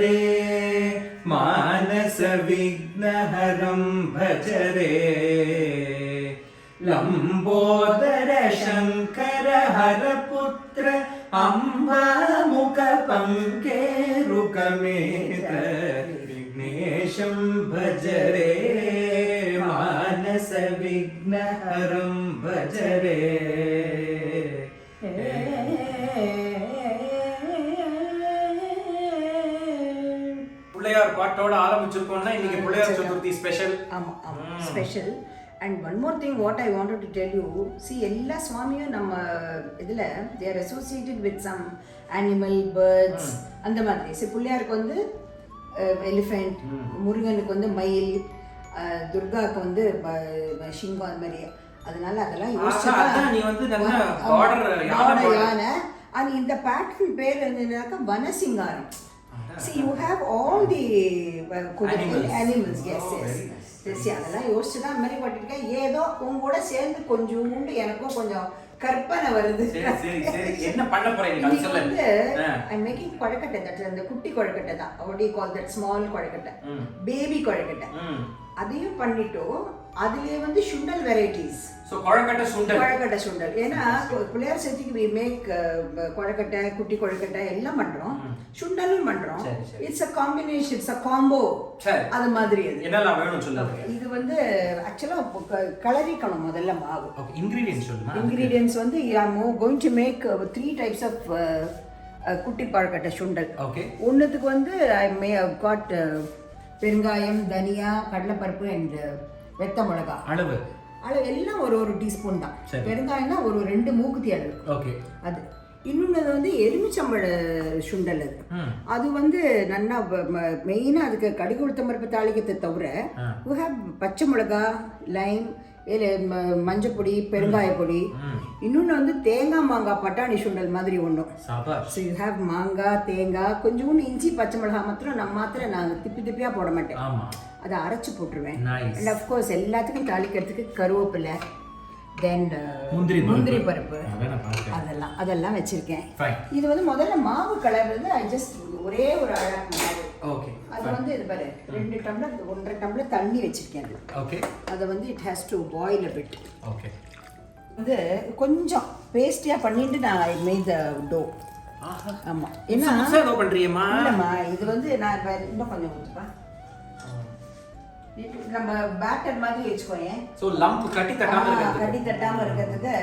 भजरे मानस विघ्नहरं भजरे लंबोदर शंकर हरपुत्र अम्बामुख पंकेरुकमेत विघ्नेशं भजरे मानस विघ्नहरं भजरे. பிள்ளையார் பாட்டோட ஆரம்பிச்சிருக்கோம்னா இன்னைக்கு பிள்ளையார் சதுர்த்தி ஸ்பெஷல். ஆமா ஆமா special. And one more thing what I wanted to tell you, see எல்லா சுவாமியும் நம்ம இதுல they are associated with some animal, birds அந்த மாதிரி. see பிள்ளையாருக்கு வந்து எலிஃபென்ட், முருகனுக்கு வந்து மயில், துர்காக்கு வந்து சிங்கம் அந்த மாதிரி. அதனால அதெல்லாம் யோசிச்சா நீ வந்து நல்ல பார்டர் யானை. and இந்த பேட்டர்ன் பேர் என்னன்னாக்க வனசிங்காரம். see you have all the animals. yes அதெல்லாம் யோசிச்சு தான் அந்த மாதிரி பண்ணிருக்கேன். ஏதோ உங்க கூட சேர்ந்து கொஞ்சோண்டு எனக்கும் கொஞ்சம் கற்பனை வருது. என்ன பண்ண போறீங்க வந்து I'm making கொழுக்கட்டை. தட் அந்த குட்டி கொழுக்கட்டை தான். what do you call that? small kozhukattai, baby kozhukattai. அதையும் பண்ணிட்டு அதுலயே வந்து சுண்டல் வெரைட்டிஸ். சோ கொழுக்கட்டை சுண்டல். ஏன்னா பிள்ளையார் சதுர்த்திக்கு we make கொழுக்கட்டை, குட்டி கொழுக்கட்டை எல்லாம் பண்றோம், சுண்டலும் பண்றோம். It's a combination, it's a combo. அது மாதிரி என்னெல்லாம் வேணும் சொல்லுங்க. இது வந்து ஆக்சுவலா கலரிக்கணும் முதல்ல மாவு. ஓகே, இன்கிரிடியன்ட்ஸ் சொல்லுங்க. இன்கிரிடியன்ட்ஸ் வந்து I am going to make 3 types of குட்டி கொழுக்கட்டை சுண்டல். ஓகே, ஒண்ணுத்துக்கு வந்து I may have got பெருங்காயம், தனியா, கடலைப்பருப்பு அண்ட் வெத்த மிளகா. அளவு எல்லாம் ஒரு டீஸ்பூன் தான். பெருங்காயம்னா ஒரு 2 மூக்குத்தி அளவு. ஓகே, அது. இன்னொன்று வந்து எலுமிச்சம்பழ சுண்டல். அது வந்து நல்லா மெயினாக அதுக்கு கடுகு உளுத்தம் பருப்பு தாளிக்கத்தை தவிர யூ ஹேவ் பச்சை மிளகா, லைம், மஞ்சப்பொடி, பெருங்காய பொடி. இன்னொன்று வந்து தேங்காய் மாங்காய் பட்டாணி சுண்டல் மாதிரி ஒன்றும். ஸோ யூ ஹேவ் மாங்காய், தேங்காய், கொஞ்சோண்டு இஞ்சி, பச்சை மிளகாய் மாத்திரம் நான் திப்பியாக போட மாட்டேன். அதை அரைச்சி போட்டுருவேன். அண்ட் அஃப்கோர்ஸ் எல்லாத்துக்கும் தாளிக்கிறதுக்கு கருவேப்பிலை, தென் முந்திரி பருப்பு, அதெல்லாம் வச்சிருக்கேன். இது வந்து முதல்ல மாவு கலர்றது ஐ ஜஸ்ட் ஒரே ஒரு அழகாக மாவு. ஓகே, அது வந்து இது பாரு 2 டம்ளர் 1.5 டம்ளர் தண்ணி வச்சிருக்கேன். ஓகே, அதை வந்து it has to boil a bit. Okay, வந்து கொஞ்சம் பேஸ்டியா பண்ணிட்டு நான் ஐ மேட் தி டோ. ஆமா, என்ன டோ பண்றியேமா? இல்லம்மா, இது வந்து நான் இன்னும் கொஞ்சம் ஊத்துப்பா. நம்ம பேட்டர் மாதிரி வச்சுக்கோங்க. சோ லம்ப் கட்டி தட்டாம இருக்கிறதுக்கு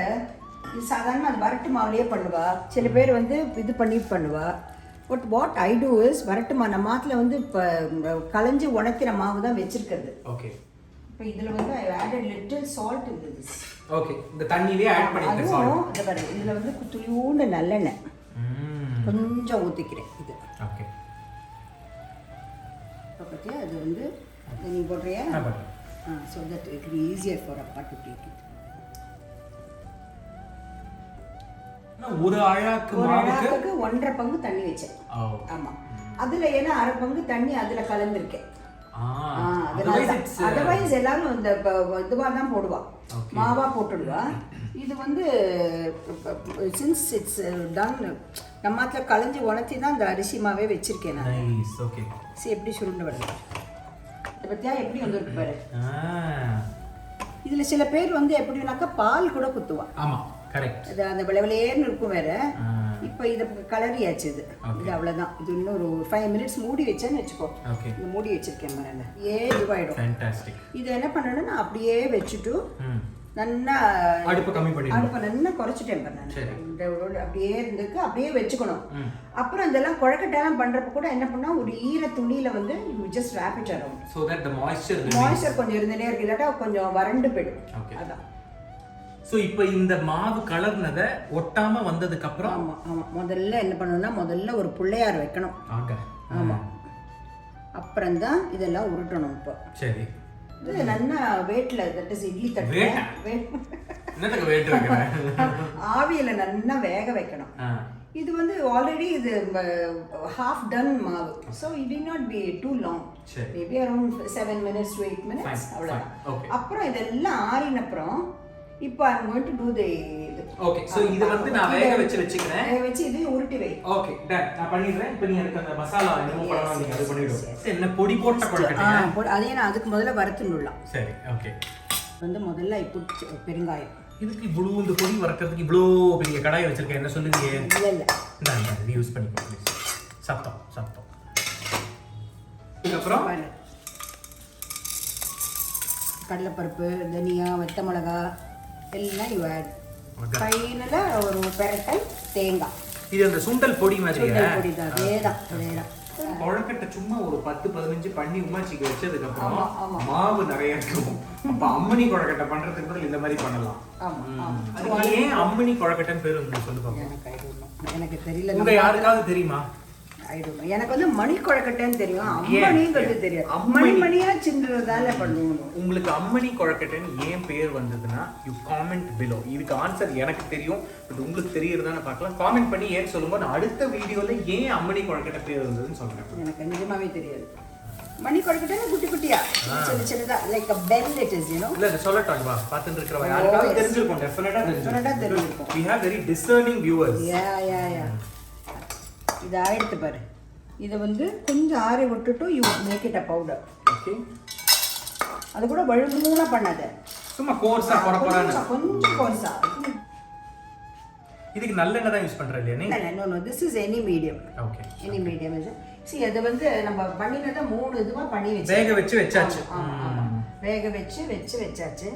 இது சாதாரண அது வரட்டு மாவுலயே பண்ணுவா. சில பேர் வந்து இது பண்ணி பண்ணுவா. But what I do is வரட்டு மாவு நம்ம மாத்துல வந்து இப்போ களைஞ்சி உணக்கிற மாவு தான் வச்சிருக்கிறது. ஓகே, இப்போ இதுல வந்து I added little salt in this. Okay, இந்த தண்ணியிலே ஆட் பண்ணிட்டேன் சால்ட். இது பாரு, இதுல வந்து துளியோண்டு நல்லெண்ணெய் கொஞ்சம் ஊத்திக்கிறேன். இது ஓகே, பத்தியா அது வந்து நீ போடுறியா? so that it will be easier for appa to take it. ஒரு அழாக்கு மாவுக்கு 1.5 பங்கு தண்ணி வெச்சேன். ஆமா, அதுல ஏனா 1/2 பங்கு தண்ணி அதுல கலந்திருக்கேன். otherwise எல்லாரும் இந்த இதுவா தான் போடுவா, மாவா போட்டுடுவா. இது வந்து since it's done நம்மாத்துல கலஞ்சி உணத்தி தான் இந்த அரிசி மாவே வச்சிருக்கேன் நான். நைஸ். ஓகே, சரி எப்படி சுருண்டு வருது பத்தியா, எப்படி வந்துருக்கு பாரு. இதுல சில பேர் வந்து எப்படினாக்கா பால் கூட குத்துவா. ஆமா, கரெக்ட். அது அந்த வெளவெளேன்னு இருக்கும் வேற. இப்போ இத கலரியாச்சு. இது அவ்வளவுதான். இது இன்னும் ஒரு 5 minutes மூடி வச்சேன்னு வெச்சுக்கோ. இந்த மூடி வச்சிருக்கேன் மேல. இதுவாயிடும். ஃபேண்டாஸ்டிக். இது என்ன பண்ணணும்னா அப்படியே வெச்சிட்டு நல்லா அடுப்பு கம்மி பண்ணிடணும். அடுப்பு நல்லா குறைச்சிட்டேன் பாரு நான். இந்த அப்படியே இருந்துக்கு அப்படியே வெச்சுக்கணும். அப்புறம் இதெல்லாம் கொழுக்கட்டைலாம் பண்றப்ப கூட என்ன பண்ணா ஒரு ஈர துணியில வந்து you just wrap it around so that the moisture கொஞ்சம் இருந்தே இருக்கு, இல்லட்டா கொஞ்சம் வறண்டு போய்டும். அதான். சோ இப்போ இந்த மாவு கலர்னத ஒட்டாம வந்ததுக்கு அப்புறம் ஆமா முதல்ல என்ன பண்ணனும்னா முதல்ல ஒரு புள்ளையார் வைக்கணும். ஆமா, அப்புறம் தான் இதெல்லாம் உருட்டணும். இப்போ சரி, இது நல்லா வெயிட்ல தட் இஸ் இட்லி தட்டு என்னத்துக்கு வெயிட் வைக்கணும்? ஆவியில நல்லா வேக வைக்கணும். இது வந்து ஆல்ரெடி இது half done மாவு. so it will not be too long, maybe around 7 minutes to 8 minutes அவ்வளவுதான். அப்புறம் இதெல்லாம் ஆறின அப்புறம் இப்போ I'm going to do the okay so இது வந்து நான் வேக வச்சுக்கிறேன். வேக வச்சு இது உருட்டி வை. ஓகே டன் நான் பண்ணிடுறேன். இப்போ நீ எனக்கு அந்த மசாலா என்னமோ பண்ணலாம் நீங்க அது பண்ணிடுங்க. என்ன பொடி போட்ட கொழுக்கட்டை? அதே நான் அதுக்கு முதல்ல வறுத்துடலாம். சரி ஓகே. வந்து முதல்ல இப்போ பெருங்காயம். இதுக்கு இவ்வளோ இந்த பொடி வறுக்கிறதுக்கு இவ்வளோ பெரிய கடாயை வச்சிருக்கேன் என்ன சொல்லுங்க? இல்லை இல்லை இந்தாங்க இது யூஸ் பண்ணிக்கோ ப்ளீஸ். சத்தம் சத்தம். இதுக்கப்புறம் கடலைப்பருப்பு, தனியா, வெத்த மிளகா எல்லாம் யூ ஆட். ஃபைனலாக ஒரு பெரட்டல் தேங்காய். இது அந்த சுண்டல் பொடி மாதிரி. சுண்டல் பொடி தான். அதேதான் அதேதான். கொழுக்கட்டை சும்மா ஒரு 10-15 பண்ணி உமாச்சிக்கு வச்சதுக்கு அப்புறம் மாவு நிறைய இருக்கும். அப்ப அம்மனி கொழுக்கட்டை பண்றதுக்கு கூட இந்த மாதிரி பண்ணலாம். அதுக்கு ஏன் அம்மனி கொழுக்கட்டைன்னு பேர் வந்து சொல்லுவாங்க? எனக்கு தெரியல. உங்க யாருக்காவது தெரியுமா? எனக்கு வந்து மணி கொழுக்கட்டைன்னு தெரியும், அம்மணிங்கிறது தெரியாது. மணியா சின்னதால பண்ணுவோம். உங்களுக்கு அம்மணி கொழுக்கட்டைன்னு ஏன் பேர் வந்ததுன்னா யூ காமெண்ட் பிலோ. இதுக்கு ஆன்சர் எனக்கு தெரியும், பட் உங்களுக்கு தெரியறதான்னு பார்க்கலாம். காமெண்ட் பண்ணி ஏன் சொல்லுங்க. நான் அடுத்த வீடியோல ஏன் அம்மணி கொழுக்கட்டை பேர் வந்ததுன்னு சொல்றேன். எனக்கு நிஜமாவே தெரியாது. மணி கொழுக்கட்டை குட்டி குட்டியா சின்ன சின்னதா like a bell it is, you know. இல்ல இத சொல்லட்டா வா பாத்துட்டு இருக்கறவங்க யாருக்காவது தெரிஞ்சிருக்கும். டெஃபினட்டா தெரிஞ்சிருக்கும். We have very discerning viewers. Yeah. இது ஆயிடுத்து பாரு. இதை வந்து கொஞ்சம் ஆறி விட்டுட்டு you make it a powder. Okay. அது கூட வழுவழுவா பண்ணாத, சும்மா கோர்ஸா கொரகொரன்னு கொஞ்சம் கோர்ஸா. இதுக்கு நல்லெண்ணெய் தான் யூஸ் பண்றீங்க இல்லையா? இல்ல no this is any medium. Okay any medium is. see அது வந்து நம்ம பண்ணினத 3 இதுவா பண்ணி வச்சு வேக வச்சு வெச்சாச்சு. வேக வச்சு வெச்சாச்சு.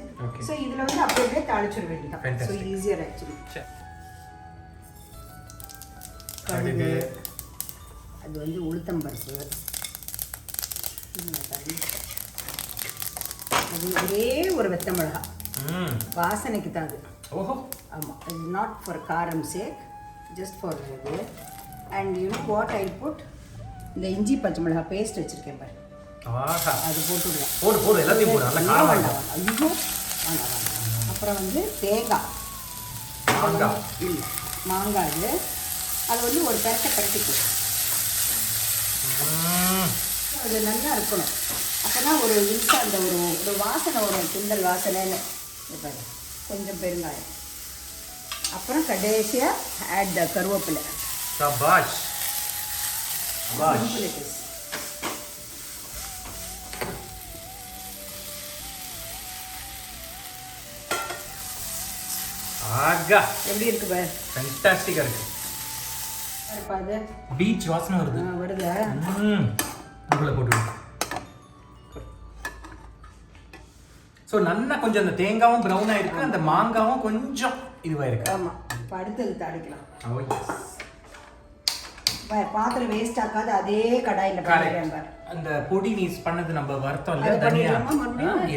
சோ இதுல வந்து அப்படியே தாளிச்சிர வேண்டியது. So easier actually. கடுகு, அது வந்து உளுத்தம்பருப்பு, அது ஒரே ஒரு வெத்த மிளகா வாசனைக்கு தான் அது. ஓஹோ ஆமாம், இட்ஸ் நாட் ஃபார் காரம் சேக், ஜஸ்ட் ஃபார் இது. And you know what I put, இந்த இஞ்சி பச்சை மிளகா பேஸ்ட் வச்சுருக்கேன் பாரு, அது போட்டுடுவேன். போடு எல்லாத்தையும் போடு. நல்லா காரம் வேண்டாம். ஐயோ வேண்டாம். அப்புறம் வந்து தேங்காய், இல்லை மாங்காய், அது வந்து ஒரு பரட்டிக்கும். அது நல்லா இருக்கணும். அப்போ தான் ஒரு இன்ஸ்டா அந்த ஒரு வாசனை வரும், சுண்டல் வாசனைன்னு. இப்போ கொஞ்சம் பெருங்காயம், அப்புறம் கடைசியாக ஆட் த கருவேப்பிலை. சபாஷ். ஆகா எப்படி இருக்கு பாரு, ஃபேண்டாஸ்டிக்கா இருக்கு. பாரு பீச் வாசனை வருது. வருதா? உள்ள போட்டு. சோ நல்லா கொஞ்சம் அந்த தேங்காவும் பிரவுன் ஆயிருக்கு, அந்த மாங்காவும் கொஞ்சம் இதுவா இருக்கு. ஆமா, இப்போ அடுத்தது தாளிக்கலாம். ஓ எஸ். பாத்திரம் வேஸ்ட் ஆகாத அதே கடாயில பாருங்க. அந்த பொடி நீஸ் பண்ணது நம்ம வறுத்தோம் இல்ல, தனியா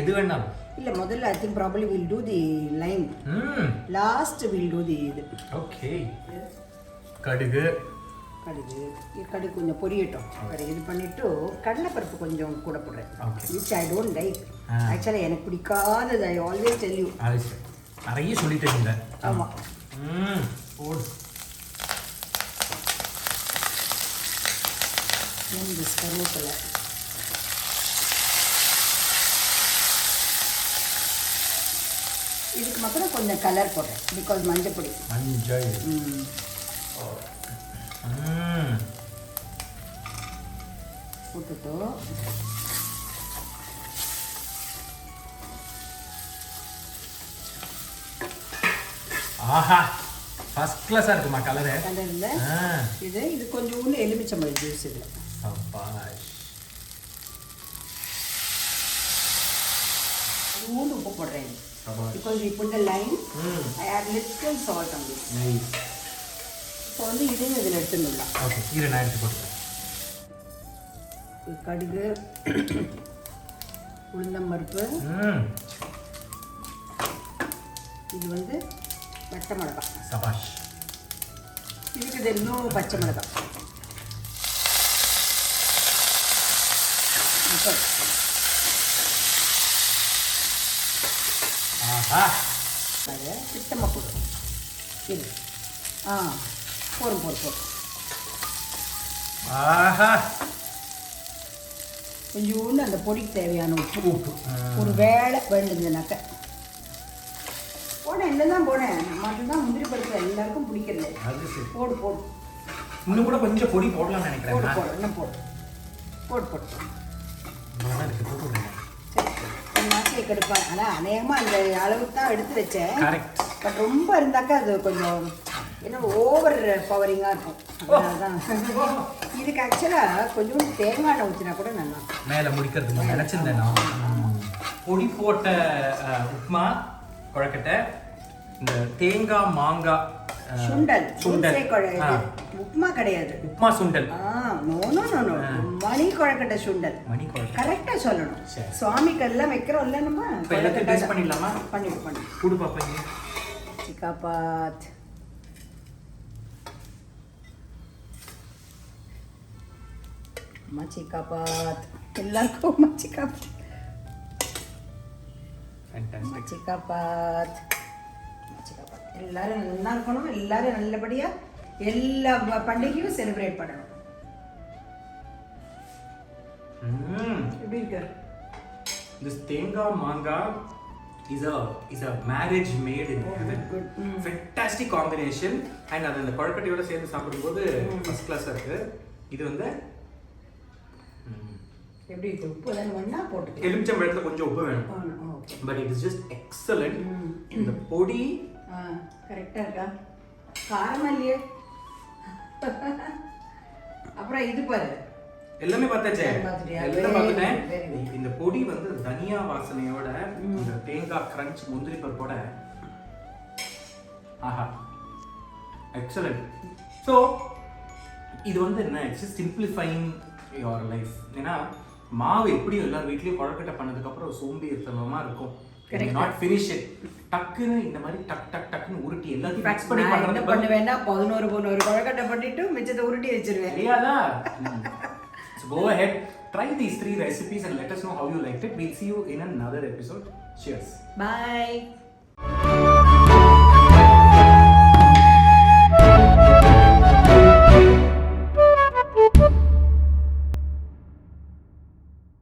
எது வேணாலும் இல்ல. முதல்ல I think probably we'll do the lime. Last we'll do the இது. ஓகே. கடுகு கொஞ்சம் பொரியட்டும். இது பண்ணிட்டு கடலைப்பருப்பு கொஞ்சம் கூட போடுறேன். which I don't like. Actually எனக்கு பிடிக்காதது. I always tell you. நிறைய சொல்லிட்டேன் இல்ல. ஆமா. போடு. இந்த கருவேப்பிலை, இதுக்கு மாத்திரம் கொஞ்சம் கலர் போடுறேன், பிகாஸ் மஞ்சள் பொடி. போட்டுட்டு ஆஹா ஃபர்ஸ்ட் கிளாஸா இருக்குமா கலர். கலர்ல இது கொஞ்சம் எலுமிச்சம்பழம் ஜூஸ் இதுல. சபாஷ். உப்பு போடுறேன் because we put the lime. I add little salt on this. Nice. இப்போ வந்து இதையும் இதில் எடுத்துடலாம். ஓகே, இதை நான் எடுத்து போட்டுறேன். கடுகு, உளுந்தம்பருப்பு, இது வந்து பச்சை மிளகாய். சபாஷ். இதுக்கு இது இன்னும் பச்சை மிளகாய். ஆஹா, அது சுத்தமாக போடும். இது போடும். ஆஹா, கொஞ்சோண்டு அந்த பொடிக்கு தேவையான உப்பு ஒரு வேளை வேண்டுதுனாக்க போட. இல்லை தான் போனேன். மட்டும்தான் முந்திரி பருப்பு எல்லாருக்கும் பிடிக்கிறது. அது சரி. போடு போடு. இன்னும் கூட கொஞ்சம் பொடி போடலாம்னு நினைக்கிறேன். போடு போடு, இன்னும் போடு போடு போடு. சரி மாசியை கெடுப்பேன். ஆனால் அநேகமாக அந்த அளவுக்கு தான் எடுத்து வச்சேன். கரெக்ட். பட் ரொம்ப இருந்தாக்கா அது கொஞ்சம் என்ன ஓவர் பவரிங்காக இருக்கும். அதனால தான் இதுக்கு ஆக்சுவலாக கொஞ்சோண்டு தேங்காய் எண்ணெய் ஊற்றினா கூட நல்லா மேலே முடிக்கிறதுக்கு நினச்சிருந்தேன் நான். பொடி போட்ட உப்புமா கொழக்கட்டை, இந்த தேங்காய் மாங்காய் சுண்டல். உப்புமா கிடையாது, உப்புமா சுண்டல். நோ நோ நோ நோ, மணி கொழக்கட்டை சுண்டல். மணி கொழக்கட்டை கரெக்டாக சொல்லணும். சுவாமிக்கு எல்லாம் வைக்கிறோம் இல்லை நம்ம. எல்லாத்தையும் டேஸ்ட் பண்ணிடலாமா? பண்ணி கூடு பாப்பா. சிக்காபாத். மச்சிக்காபாத். எல்லாருக்கும் மச்சிக்காபாத். மச்சிக்காபாத். எல்லாரும் நல்லா இருக்கணும். எல்லாரும் நல்லபடியா எல்லா பண்டிகையும் செலிப்ரேட் பண்ணணும். எப்படி இருக்கு? This தேங்காய் மாங்காய் is a marriage made in heaven. Fantastic combination. And அது அந்த கொழக்கட்டையோட சேர்ந்து சாப்பிடும்போது ஃபர்ஸ்ட் கிளாஸா இருக்கு. இது வந்து எப்படி இருக்கு? உப்பு தான் ஒண்ணா போட்டு. எலுமிச்சம்பழத்துல கொஞ்சம் உப்பு வேணும். But it is just excellent. இந்த பொடி கரெக்டா இருக்கா? காரமா இல்லையே? அப்புறம் இது பாரு, எல்லாமே பார்த்தாச்சே. எல்லாம் பார்த்துட்டேன். இந்த பொடி வந்து தனியா வாசனையோட இந்த தேங்காய் கிரன்ச் முந்திரி பருப்போட ஆஹா எக்ஸலென்ட். ஸோ இது வந்து என்ன, இட்ஸ் சிம்பிளிஃபைங் யுவர் லைஃப். ஏன்னா மாவு எப்படியும் எல்லாரும் வீட்லயும் கொழக்கட்டை பண்ணதுக்கு அப்புறம் சோம்பேறித்தனமா இருக்கும். Not finish it. டக்குன்னு இந்த மாதிரி டக் டக் டக்னு உருட்டி எல்லாத்தையும் மிக்ஸ் பண்ணி என்ன பண்ணுவேன்னா 11 கொழக்கட்டை பண்ணிட்டு மிச்சத்தை உருட்டி வச்சிருவேன். சரியாதா? So go ahead, try these 3 recipes and let us know how you liked it. We'll see you in another episode. Cheers. Bye.